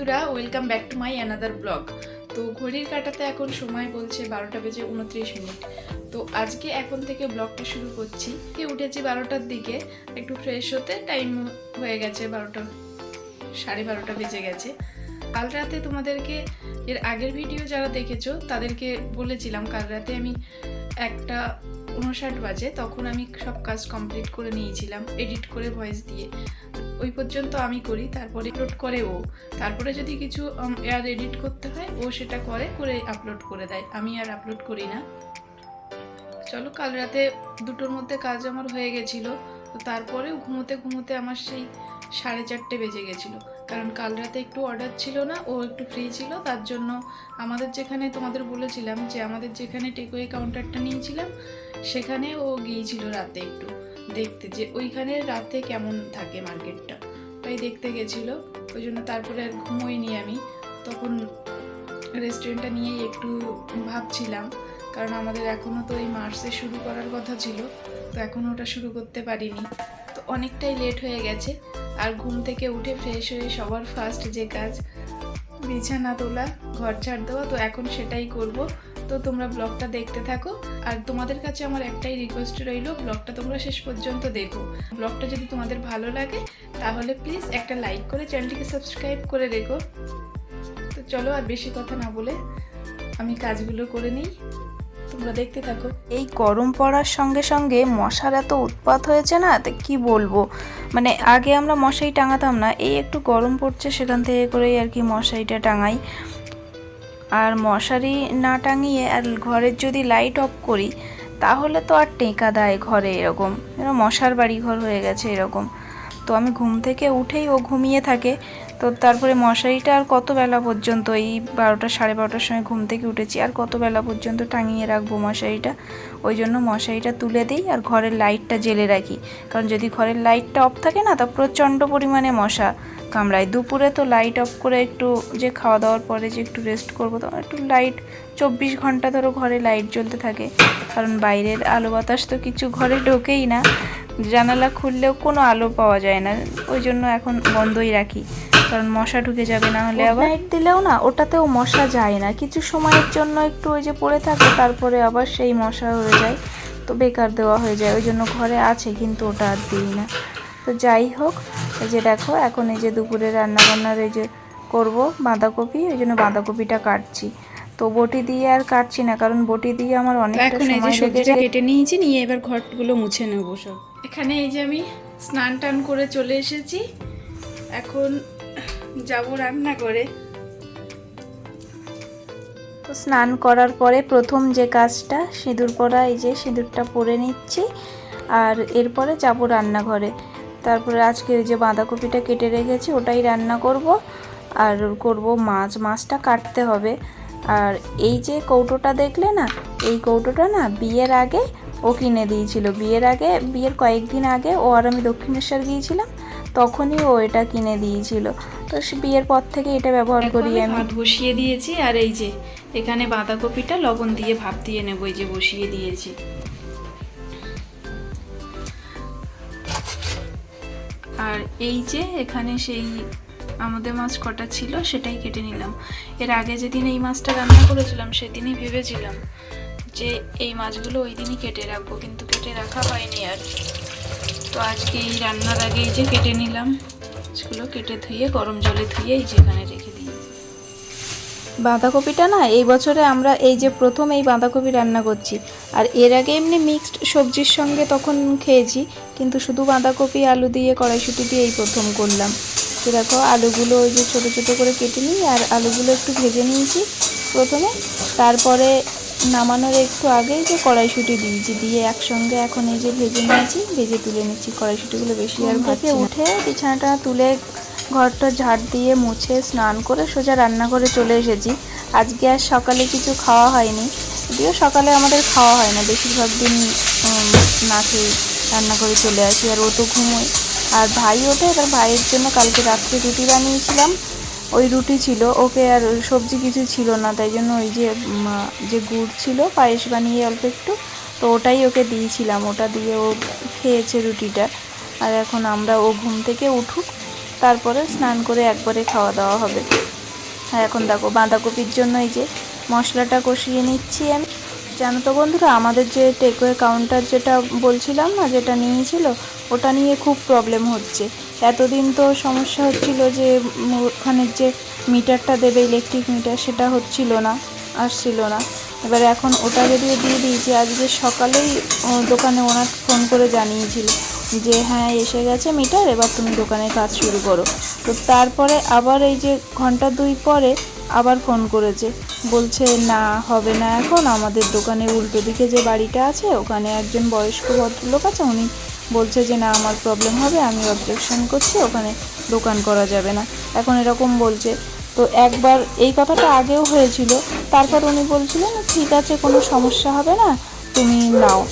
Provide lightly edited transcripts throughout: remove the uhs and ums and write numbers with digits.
বন্ধুরা, welcome back to my another blog. তো ঘড়ির কাঁটাতে এখন সময় বলছে 12:29। তো আজকে এখন থেকে ব্লগটা শুরু করছি। উঠেছি 12টার দিকে, একটু ফ্রেশ হতে টাইম হয়ে গেছে 12টা, 12:30 বেজে গেছে। কাল রাতে তোমাদেরকে এর আগের ভিডিও যারা দেখেছো তাদেরকে বলেছিলাম কাল রাতে আমি 1:59 বাজে তখন আমি সব কাজ কমপ্লিট করে নিয়েছিলাম, এডিট করে ভয়েস দিয়ে। ওই পর্যন্ত আমি করি, তারপরে আপলোড করে ও। তারপরে যদি কিছু আর এডিট করতে হয় ও সেটা করে আপলোড করে দেয়, আমি আর আপলোড করি না। চলো, কাল রাতে 2টোর মধ্যে কাজ আমার হয়ে গেছিলো। তো তারপরেও ঘুমোতে ঘুমোতে আমার সেই 4:30 বেজে গেছিলো, কারণ কাল রাতে একটু অর্ডার ছিল না, ও একটু ফ্রি ছিল। তার জন্য আমাদের যেখানে তোমাদের বলেছিলাম যে আমাদের যেখানে টেকওয়ে কাউন্টারটা নিয়েছিলাম সেখানে ও গিয়েছিল রাতে একটু দেখতে, যে ওইখানে রাতে কেমন থাকে মার্কেটটা, তাই দেখতে গেছিলো। ওই জন্য তারপরে আর ঘুমোইনি আমি। তখন রেস্টুরেন্টটা নিয়েই একটু ভাবছিলাম, কারণ আমাদের এখনও তো এই মার্চে শুরু করার কথা ছিল, তো এখনও ওটা শুরু করতে পারিনি। তো অনেকটাই লেট হয়ে গেছে। আর ঘুম থেকে উঠে ফ্রেশ হয়ে সবার ফার্স্ট যে কাজ বিছানা তোলা, ঘর ঝাড় দেওয়া, তো এখন সেটাই করব। তো তোমরা ব্লগটা দেখতে থাকো। আর তোমাদের কাছে আমার একটাই রিকোয়েস্ট রইল, ব্লগটা তোমরা শেষ পর্যন্ত দেখো। ব্লগটা যদি তোমাদের ভালো লাগে তাহলে প্লিজ একটা লাইক করে চ্যানেলটিকে সাবস্ক্রাইব করে রেখো। তো চলো, আর বেশি কথা না বলে আমি কাজগুলো করে নিই, তোমরা দেখতে থাকো। এই গরম পড়ার সঙ্গে সঙ্গে মশার এত উৎপাত হয়েছে না, তো কি বলবো। মানে আগে আমরা মশারি টাঙাতাম না, এই একটু গরম পড়ছে সেখান থেকে করেই আর কি মশারিটা টাঙাই। আর মশারি না টাঙিয়ে আর ঘরের যদি লাইট অফ করি তাহলে তো আর টেকা দেয় ঘরে, এরকম মশার বাড়ি ঘর হয়ে গেছে এরকম। তো আমি ঘুম থেকে উঠেই ও ঘুমিয়ে থাকে, তো তারপরে মশারিটা আর কত বেলা পর্যন্ত, এই 12টা 12:30টার সময় ঘুম থেকে উঠেছি, আর কত বেলা পর্যন্ত টাঙিয়ে রাখবো মশারিটা। ওই জন্য মশারিটা তুলে দিই আর ঘরের লাইটটা জ্বেলে রাখি, কারণ যদি ঘরের লাইটটা অফ থাকে না তা প্রচণ্ড পরিমাণে মশা কামড়ায়। দুপুরে তো লাইট অফ করে একটু যে খাওয়া দাওয়ার পরে যে একটু রেস্ট করবো, তখন একটু লাইট 24 ঘন্টা ধরো ঘরে লাইট জ্বলতে থাকে, কারণ বাইরের আলো বাতাস তো কিছু ঘরে ঢোকেই না, জানালা খুললেও কোনো আলো পাওয়া যায় না। ওই জন্য এখন বন্ধই রাখি, কারণ মশা ঢুকে যাবে, না হলে আবার লাইট দিলেও না ওটাতেও মশা যায় না, কিছু সময়ের জন্য একটু ওই যে পড়ে থাকে, তারপরে আবার সেই মশা হয়ে যায়, তো বেকার দেওয়া হয়ে যায়। ওই জন্য ঘরে আছে কিন্তু ওটা আর দিই না। তো যাই হোক, এই যে দেখো এখন এই যে দুপুরে রান্নাবান্নার এই যে করব বাঁধাকপি, ওই জন্য বাঁধাকপিটা কাটছি। তো বটি দিয়ে আর কাটছি না, কারণ বটি দিয়ে আমার অনেকটা সময় লেগে যায়। কেটে নিয়েছি, নিয়ে এবার ঘরগুলো মুছে নেবো সব। এখানে এই যে আমি স্নান টান করে চলে এসেছি, এখন যাব রান্না করে। তো স্নান করার পরে প্রথম যে কাজটা সিঁদুর পরা, এই যে সিঁদুরটা পরে নিচ্ছি, আর এরপরে যাব রান্নাঘরে। তারপরে আজকে ওই যে বাঁধাকপিটা কেটে রেখেছি ওটাই রান্না করব, আর করব মাছটা কাটতে হবে। আর এই যে কৌটোটা দেখলে না, এই কৌটোটা না বিয়ের আগে ও কিনে দিয়েছিল। বিয়ের কয়েকদিন আগে ও আর আমি দক্ষিণেশ্বর গিয়েছিলাম, তখনই ও এটা কিনে দিয়েছিল। তো বিয়ের পর থেকে এটা ব্যবহার করি আমি। ভাত বসিয়ে দিয়েছি, আর এই যে এখানে বাঁধাকপিটা লবণ দিয়ে ভাপ দিয়ে নেব, এই যে বসিয়ে দিয়েছি। আর এই যে এখানে সেই আমাদের মাছ কটা ছিল সেটাই কেটে নিলাম। এর আগে যেদিন এই মাছটা রান্না করেছিলাম সেদিনই ভেবেছিলাম যে এই মাছগুলো ওই দিনই কেটে রাখবো, কিন্তু কেটে রাখা হয়নি আর। তো আজকে এই রান্নার আগে এই যে কেটে নিলাম, মাছগুলো কেটে ধুয়ে গরম জলে ধুয়ে এই যেখানে রেখে দিই। বাঁধাকপিটা না এই বছরে আমরা এই যে প্রথম এই বাঁধাকপি রান্না করছি, আর এর আগে এমনি মিক্সড সবজির সঙ্গে তখন খেয়েছি, কিন্তু শুধু বাঁধাকপি আলু দিয়ে কড়াইশুঁটি দিয়ে এই প্রথম করলাম। তো দেখো আলুগুলো ওই যে ছোটো ছোটো করে কেটে নিই, আর আলুগুলো একটু ভেজে নিয়েছি প্রথমে, তারপরে নামানোর একটু আগেই যে কড়াইশুঁটি দিয়েছি, দিয়ে একসঙ্গে এখন এই যে ভেজে তুলে নিচ্ছি কড়াইশুঁটিগুলো বেশি। আর ভাতে উঠে বিছানাটা তুলে ঘরটা ঝাড় দিয়ে মুছে স্নান করে সোজা রান্নাঘরে চলে এসেছি। আজকে আর সকালে কিছু খাওয়া হয়নি, যদিও সকালে আমাদের খাওয়া হয় না, বেশিরভাগ দিন না খেয়ে রান্নাঘরে চলে আসি। আর ও তো ঘুমোয়, আর ভাই ওঠে, এবার ভাইয়ের জন্য কালকে রাত্রে রুটি বানিয়েছিলাম, ওই রুটি ছিল, ওকে আর সবজি কিছু ছিল না, তাই জন্য ওই যে গুড় ছিল পায়েস বানিয়ে অল্প একটু, তো ওটাই ওকে দিয়েছিলাম, ওটা দিয়ে ও খেয়েছে রুটিটা। আর এখন ও ঘুম থেকে উঠুক, তারপরে স্নান করে একবারে খাওয়া দাওয়া হবে। আর এখন দেখো বাঁধাকপির জন্য এই যে মশলাটা কষিয়ে নিচ্ছি আমি। জানো তো বন্ধুরা, আমাদের যে টেকওয়ে কাউন্টার যেটা বলছিলাম না, যেটা নিয়েছিল, ওটা নিয়ে খুব প্রবলেম হচ্ছে। এতদিন তো সমস্যা হচ্ছিল যে ওখানের যে মিটারটা দেবে, ইলেকট্রিক মিটার, সেটা হচ্ছিল না, আসছিল না। এবার এখন ওটা যদিও দিয়ে দিয়েছি, আজকে সকালেই দোকানে ওনার ফোন করে জানিয়েছিল যে হ্যাঁ এসে গেছে মিটার, এবার তুমি দোকানের কাজ শুরু করো। তো তারপরে আবার এই যে ঘন্টা 2 পরে আবার ফোন করেছে, বলছে না হবে না এখন, আমাদের দোকানের উল্টো দিকে যে বাড়িটা আছে ওখানে একজন বয়স্ক ভদ্রলোক আছে, উনি বলছে যে না আমার প্রবলেম হবে, আমি অবজেকশন করছি, ওখানে দোকান করা যাবে না, এখন এরকম বলছে। তো একবার এই কথাটা আগেও হয়েছিল, তারপর উনি বলছিলেন ঠিক আছে কোনো সমস্যা হবে না, তুমি নাও।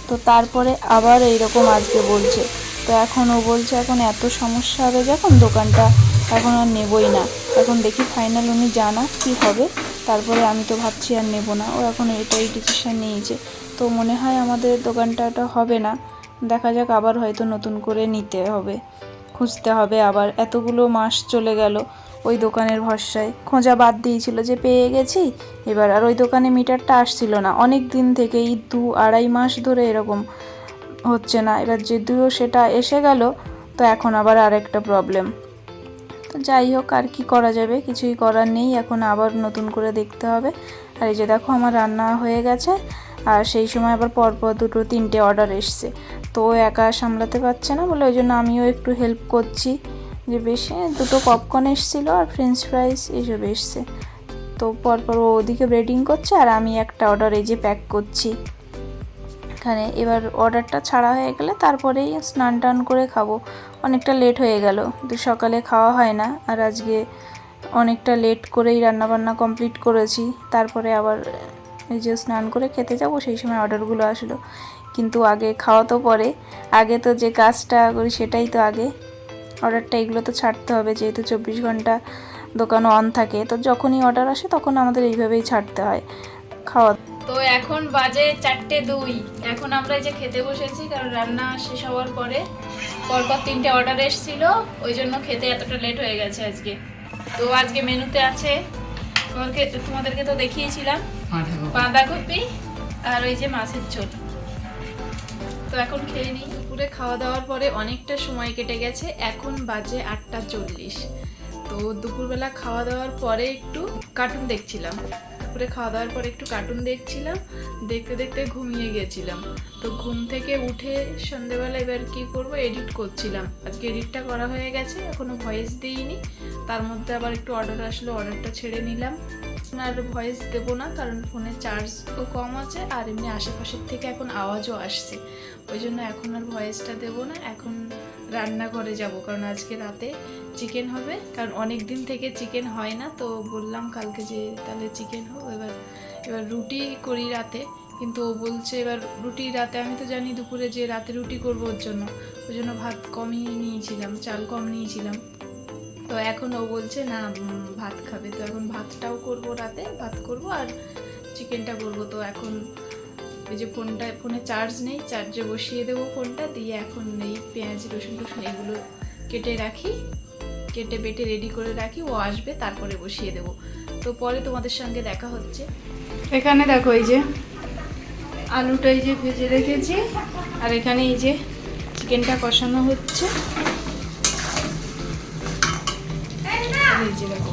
তো তারপরে আবার এইরকম আজকে বলছে। তো এখন ও বলছে এখন এত সমস্যা হবে যখন, দোকানটা এখন আর নেবই না। এখন দেখি ফাইনাল উনি জানা কি হবে, তারপরে আমি তো ভাবছি আর নেব না। ও এখন এটাই ডিসিশান নিয়েছে। তো মনে হয় আমাদের দোকানটা হবে না, দেখা যাক, আবার হয়তো নতুন করে নিতে হবে, খুঁজতে হবে আবার। এতগুলো মাস চলে গেল ওই দোকানের ভরসায়, খোঁজা বাদ দিয়েছিল যে পেয়ে গেছি, এবার আর ওই দোকানে মিটারটা আসছিল না অনেক দিন থেকে, এই 2-2.5 মাস ধরে এরকম হচ্ছে না। এবার যদিও সেটা এসে গেল, তো এখন আবার আরেকটা প্রবলেম। তো যাই হোক, আর কি করা যাবে, কিছুই করার নেই, এখন আবার নতুন করে দেখতে হবে। আর এই যে দেখো আমার রান্না হয়ে গেছে, আর সেই সময় আবার পরপর 2-3টে অর্ডার এসছে। তো ও একা সামলাতে পারছে না বলে ওই জন্য আমিও একটু হেল্প করছি, যে বেশি 2টো পপকর্ন এসেছিলো আর ফ্রেঞ্চ ফ্রাইস এইসব এসছে। তো পরপর ও ওদিকে ব্রেডিং করছে আর আমি একটা অর্ডার এই যে প্যাক করছি এখানে। এবার অর্ডারটা ছাড়া হয়ে গেলে তারপরেই স্নান টান করে খাবো। অনেকটা লেট হয়ে গেল, তো সকালে খাওয়া হয় না, আর আজকে অনেকটা লেট করেই রান্নাবান্না কমপ্লিট করেছি। তারপরে আবার এই যে স্নান করে খেতে যাব, সেই সময় অর্ডারগুলো আসলো। কিন্তু আগে খাওয়া তো পরে, আগে তো যে কাজটা করি সেটাই তো আগে। অর্ডারটা এগুলো তো ছাড়তে হবে, যেহেতু 24 ঘন্টা দোকান অন থাকে, তো যখনই অর্ডার আসে তখন আমাদের এইভাবেই ছাড়তে হয় খাওয়া। তো এখন বাজে 4:02, এখন আমরা এই যে খেতে বসেছি, কারণ রান্না শেষ হওয়ার পরে পরপর 3টে অর্ডার এসেছিল, ওই জন্য খেতে এতটা লেট হয়ে গেছে আজকে। তো আজকে মেনুতে আছে তোমাদেরকে তো দেখিয়েছিলাম বাঁধাকপি আর ওই যে মাছের ঝোল। তো এখন খেয়ে নিই। দুপুরে খাওয়া দাওয়ার পরে অনেকটা সময় কেটে গেছে, এখন বাজে 8:40। তো দুপুরবেলা খাওয়া দাওয়ার পরে একটু কার্টুন দেখছিলাম, দুপুরে খাওয়া দাওয়ার পরে একটু কার্টুন দেখছিলাম, দেখতে দেখতে ঘুমিয়ে গেছিলাম। তো ঘুম থেকে উঠে সন্ধ্যেবেলা এবার কি করব, এডিট করছিলাম। আজকে এডিটটা করা হয়ে গেছে, এখনো ভয়েস দিইনি। তার মধ্যে আবার একটু অর্ডার আসলো, অর্ডারটা ছেড়ে নিলাম। আর ভয়েস দেবো না, কারণ ফোনে চার্জও কম আছে, আর এমনি আশেপাশের থেকে এখন আওয়াজও আসছে, ওই জন্য এখন আর ভয়েসটা দেবো না। এখন রান্নাঘরে যাব, কারণ আজকে রাতে চিকেন হবে, কারণ অনেক দিন থেকে চিকেন হয় না। তো বললাম কালকে যে তাহলে চিকেন হোক। এবার রুটি করি রাতে, কিন্তু ও বলছে এবার রুটি রাতে, আমি তো জানি দুপুরে যে রাতে রুটি করবো, ওর জন্য ভাত কমই নিয়েছিলাম, চাল কম নিয়েছিলাম। তো এখন ও বলছে না ভাত খাবে, তো এখন ভাতটাও করব, রাতে ভাত করব আর চিকেনটা করব। তো এখন এই যে ফোনে চার্জ নেই, চার্জে বসিয়ে দেবো ফোনটা, দিয়ে এখন এই পেঁয়াজ রসুন এগুলো কেটে রাখি, কেটে বেটে রেডি করে রাখি, ও আসবে তারপরে বসিয়ে দেবো। তো পরে তোমাদের সঙ্গে দেখা হচ্ছে। এখানে দেখো এই যে আলুটা এই যে ভেজে রেখেছি, আর এখানে এই যে চিকেনটা কষানো হচ্ছে। এই যে দেখো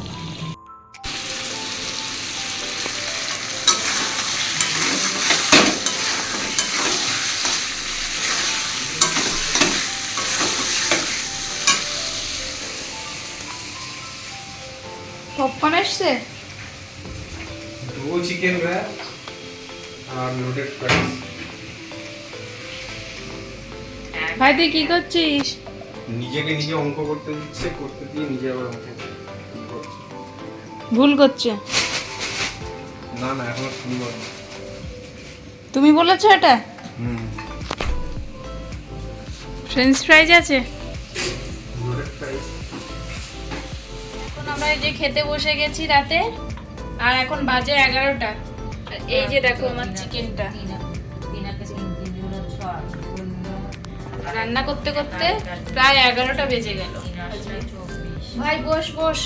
পপকর্ন এসছে, दो चिकन रैप और लोडेड फ्राइज। ভাই তুই কি করছিস? নিজেকে নিজে অঙ্ক করতে দিচ্ছে, করতে দিয়ে নিজে আবার অঙ্ক করছে। ভুল করছে? না না, এখনো সুন্দর। তুমি বলেছো এটা? ফ্রেঞ্চ ফ্রাইজ আছে, লোডেড ফ্রাইজ। এখন আমরা এই যে খেতে বসে গেছি রাতে, আর এখন বাজে 11টা। আর এই যে দেখো আমার চিকেনটা রান্না করতে করতে প্রায় 11টা বেজে গেল। ভাই বস বস।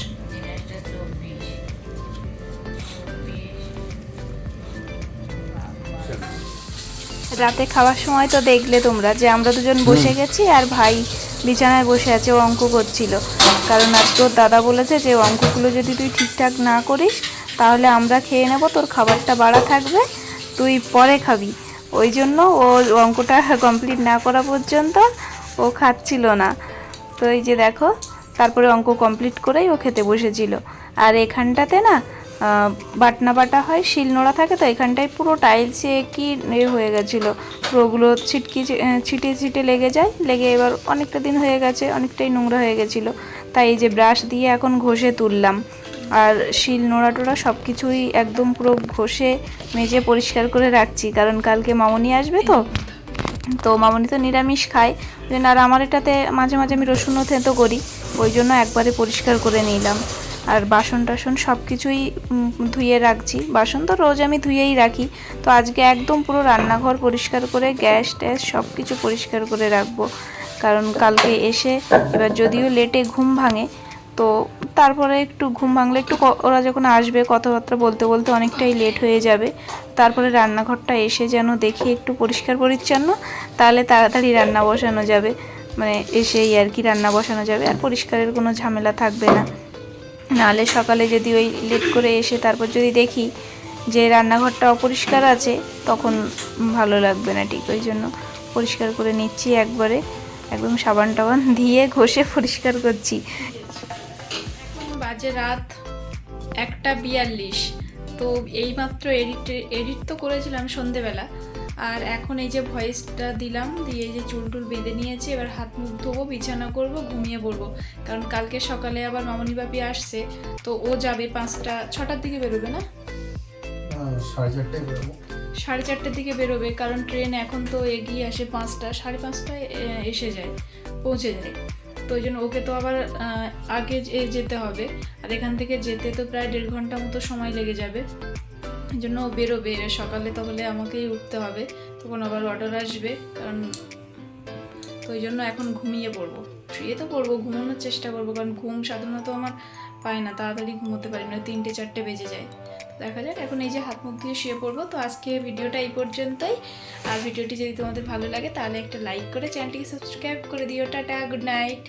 রাতে খাওয়ার সময় তো দেখলে তোমরা যে আমরা দুজন বসে গেছি আর ভাই বিছানায় বসে আছে, ও অঙ্ক করছিল। কারণ আর তোর দাদা বলেছে যে অঙ্কগুলো যদি তুই ঠিকঠাক না করিস তাহলে আমরা খেয়ে নেব, তোর খাবারটা বাড়া থাকবে, তুই পরে খাবি। ওই জন্য ও অঙ্কটা কমপ্লিট না করা পর্যন্ত ও খাচ্ছিল না। তো এই যে দেখো, তারপরে অঙ্ক কমপ্লিট করেই ও খেতে বসেছিল। আর এখানটাতে না বাটনা বাটা হয়, শিল নোড়া থাকে, তো এখানটায় পুরো টাইলসে কি হয়ে গেছিলো, পুরোগুলো ছিটে ছিটে লেগে যায়, লেগে এবার অনেকটা দিন হয়ে গেছে, অনেকটাই নোংরা হয়ে গেছিলো। তাই এই যে ব্রাশ দিয়ে এখন ঘষে তুললাম। আর শিল নোড়া টোড়া সব কিছুই একদম পুরো ঘষে মেজে পরিষ্কার করে রাখছি, কারণ কালকে মামনি আসবে তো মামনি তো নিরামিষ খায়, আর আমার এটাতে মাঝে মাঝে আমি রসুনও থেঁতো করি, ওই জন্য একবারে পরিষ্কার করে নিলাম। আর বাসন টাসন সব কিছুই ধুয়ে রাখছি, বাসন তো রোজ আমি ধুয়েই রাখি, তো আজকে একদম পুরো রান্নাঘর পরিষ্কার করে গ্যাস ট্যাস সব কিছু পরিষ্কার করে রাখবো। কারণ কালকে এসে এবার যদিও লেটে ঘুম ভাঙে, তো তারপরে একটু ঘুম ভাঙলে একটু ওরা যখন আসবে কথাবার্তা বলতে বলতে অনেকটাই লেট হয়ে যাবে। তারপরে রান্নাঘরটা এসে যেন দেখি একটু পরিষ্কার পরিচ্ছন্ন, তাহলে তাড়াতাড়ি রান্না বসানো যাবে, মানে এসেই আর কি রান্না বসানো যাবে, আর পরিষ্কারের কোনো ঝামেলা থাকবে না। নাহলে সকালে যদি ওই লেট করে এসে তারপর যদি দেখি যে রান্নাঘরটা অপরিষ্কার আছে, তখন ভালো লাগবে না ঠিক। ওই জন্য পরিষ্কার করে নিচ্ছি একবারে, একদম সাবান টাবান দিয়ে ঘষে পরিষ্কার করছি। বাজে রাত 1:42। তো এইমাত্র এডিট তো করেছিলাম সন্ধেবেলা, আর এখন এই যে ভয়েসটা দিলাম, দিয়ে এই যে চুল টুল বেঁধে নিয়েছি, এবার হাত মুখ ধোবো, বিছানা করবো, ঘুমিয়ে পড়বো। কারণ কালকে সকালে আবার মামনি বাপি আসছে, তো ও যাবে 6টার দিকে বেরোবে না, 4:30টায় বেরোবো। 4:30টার দিকে বেরোবে, কারণ ট্রেন এখন তো এগিয়ে আসে 5টা, 5:30টায় এসে যায়, পৌঁছে যায়। তো ওই জন্য ওকে তো আবার আগে যেতে হবে, আর এখান থেকে যেতে তো প্রায় 1.5 ঘন্টা মতো সময় লেগে যাবে। এই জন্য ও বেরোবে সকালে, তাহলে আমাকেই উঠতে হবে, তখন আবার অর্ডার আসবে, কারণ তো ওই জন্য এখন ঘুমিয়ে পড়বো, শুয়ে তো পড়বো, ঘুমানোর চেষ্টা করবো, কারণ ঘুম সাধারণত আমার পায় না, তাড়াতাড়ি ঘুমোতে পারি না, 3-4টে বেজে যায়। দেখা যাক, এখন এই যে হাত মুখ দিয়ে শুয়ে পড়বো। তো আজকে ভিডিওটা এই পর্যন্তই, আর ভিডিওটি যদি তোমাদের ভালো লাগে তাহলে একটা লাইক করে চ্যানেলটিকে সাবস্ক্রাইব করে দিও। Tata, good night.